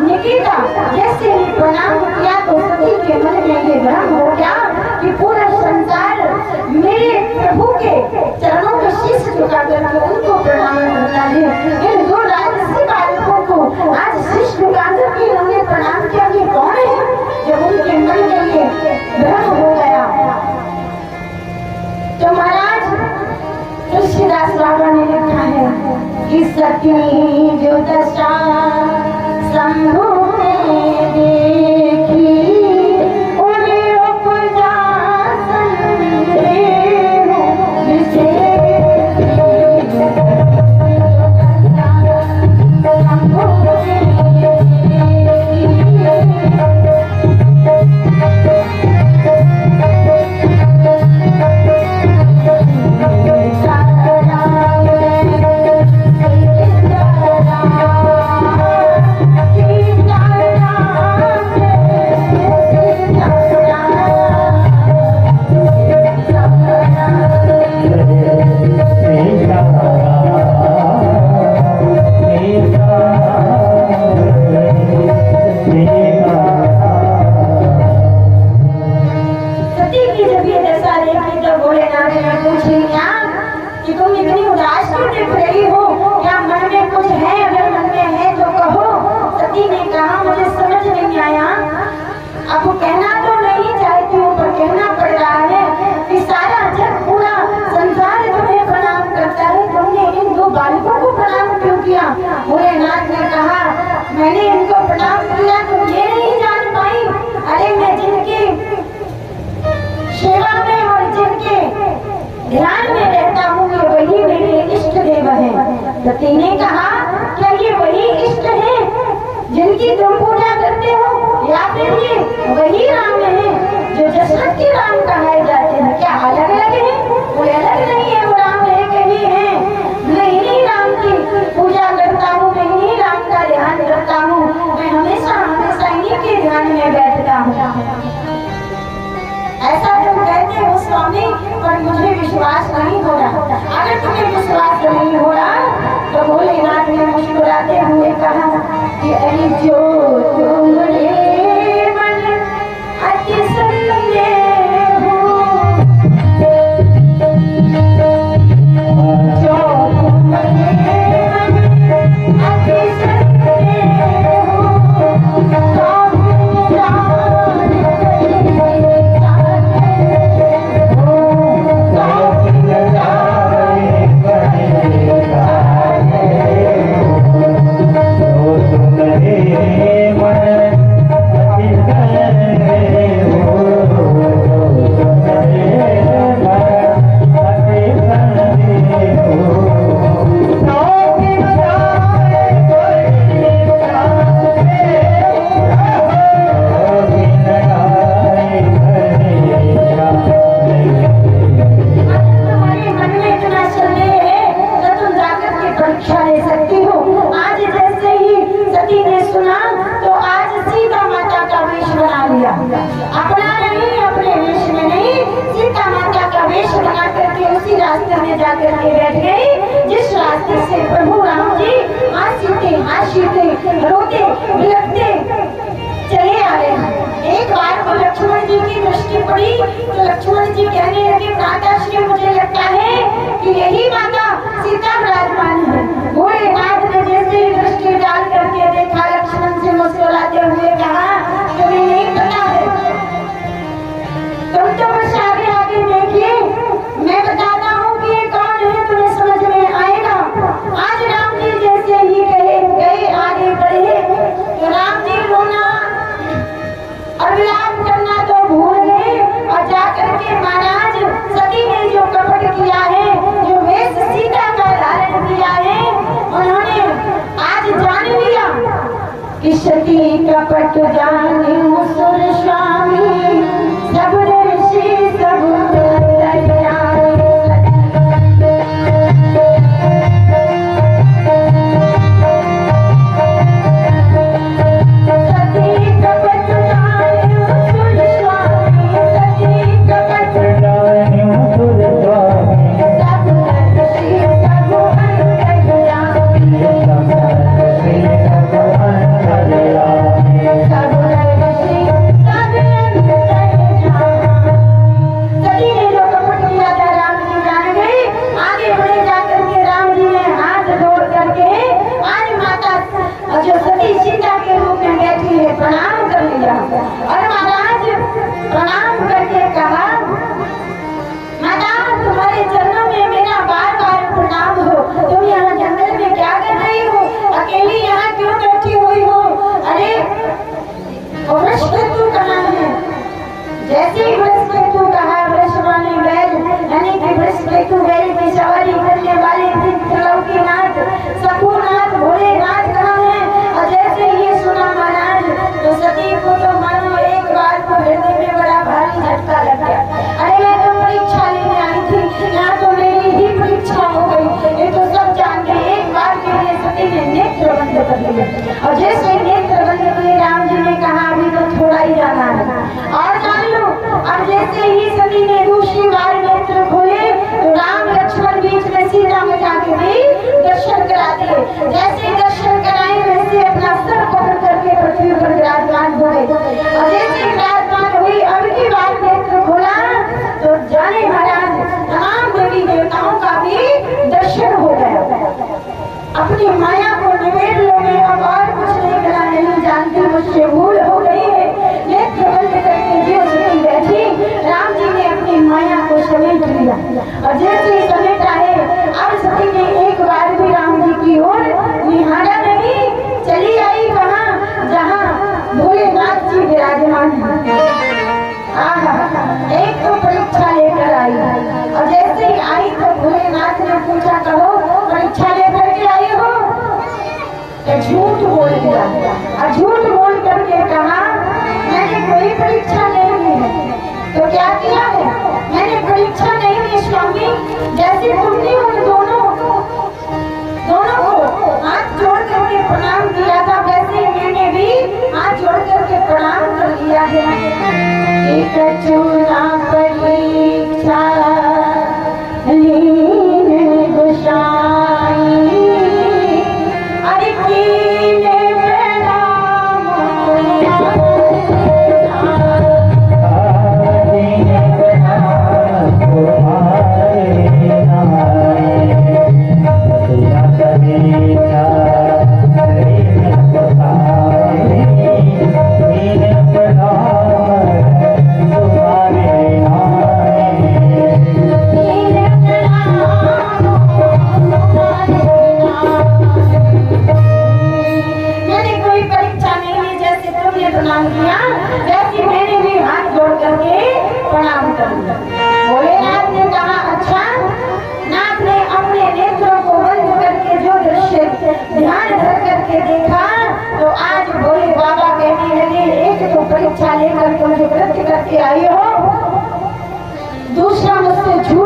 निकिता जैसे ही प्रणाम किया तो सती के मन में ये भ्रम हो गया कि पूरा संसार मेरे प्रभु के चरणों में शीश झुका करके उनको प्रणाम करता है। इन दो राजसी बालकों को आज शीश झुका करके उन्होंने प्रणाम किया, ये कौन है? जब उनके मन में ये भ्रम हो गया तो महाराज तुलसीदास बाबा ने लिखा है कि सती जो दशा शंभु ने देखी उन्हें उपजा संदेह भोलेनाथ ने कहा मैंने इनको प्रणाम किया तो ये नहीं जान पाई, अरे मैं जिनकी सेवा में और जिनके ध्यान में रहता हूँ ये वही मेरे इष्ट देव है। सती ने कहा क्या ये वही इष्ट है जिनकी तुम पूजा करते हो या फिर ये वही राम है जो दशरथ के राम कहाए जाते हैं? क्या अलग अलग है? कोई अलग नहीं है, वो राम है कहीं है। मैं इन्हीं राम की पूजा करता हूँ, मैं इन्हीं राम का ध्यान करता हूँ, मैं हमेशा हमेशा इन्हीं के ध्यान में बैठता हूँ। ऐसा तुम कहते हो स्वामी, पर मुझे विश्वास नहीं हो रहा। अगर तुम्हें विश्वास नहीं हो रहा तो भोलेनाथ ने मुस्कुराते हुए कहा कि अरे जो तुमरे मन अति संदेह किया है जो कपट जाने सुर स्वामी सब ऋषि सब जैसे वृषकेतु कहा वृषवाणी बैल यानी कि वृषकेतु बैल की सवारी करने वाले त्रिलोकीनाथ शंभुनाथ भोलेनाथ कहाँ हैं। और जैसे ये सुना महाराज तो सती को तो मानो एक बार को हृदय में बड़ा भारी झटका लग गया। अरे मैं तो परीक्षा लेने आई थी, यहाँ तो मेरी ही परीक्षा हो गई। ये तो सब जान गए। एक बार के लिए सती ने नेत्र बंद कर लिया और जैसे नेत्र बंद किए राम जी ने कहा अभी तो थोड़ा ही जाना है और जान लो। और जैसे ही सती ने दूसरी बार नेत्र खोले तो राम लक्ष्मण बीच में सीता मिटा के भी दर्शन करा दिए। जैसे दर्शन कराए वैसे अपना सर पकड़ करके पृथ्वी पर विराजमान हो गए। और जैसे विराजमान हुई अब की बार नेत्र खोला तो जाने महाराज तमाम देवी देवताओं का भी दर्शन हो गया। अपनी माया को निवेद लो मैं अब और कुछ नहीं करा नहीं जानती, मुझसे भूल हो गई है। नेत्र बंद करके जो सती बैठी राम जी ने अपनी माया को समेट लिया और जैसे समेटा है अब सती ने एक बार भी राम जी की ओर निहारा नहीं, चली आई वहाँ जहाँ भोलेनाथ जी विराजमान हैं। एक तो परीक्षा लेकर आई और जैसे ही आई तो भोलेनाथ ने पूछा कहो परीक्षा लेकर के आई हो तो झूठ बोल दिया और झूठ बोल करके कहा मैंने कोई परीक्षा नहीं ली है। तो क्या किया है मैंने परीक्षा नहीं ली स्वामी, जैसे तुमने उन दोनों को हाथ जोड़ करके प्रणाम किया था वैसे मैंने भी हाथ जोड़ करके प्रणाम कर लिया है। एक चूना परीक्षा लीने गुसाई अरे कीने प्रणाम प्रणाम किया वैसे मैंने भी हाथ जोड़ करके प्रणाम कर दिया। भोलेनाथ ने कहा अच्छा। नाथ ने अपने नेत्रों को बंद करके जो दृश्य ध्यान धर करके देखा तो आज भोले बाबा कहने लगे एक तो परीक्षा लेकर तुम जो कृत्य करके आई हो, दूसरा मुझसे झूठ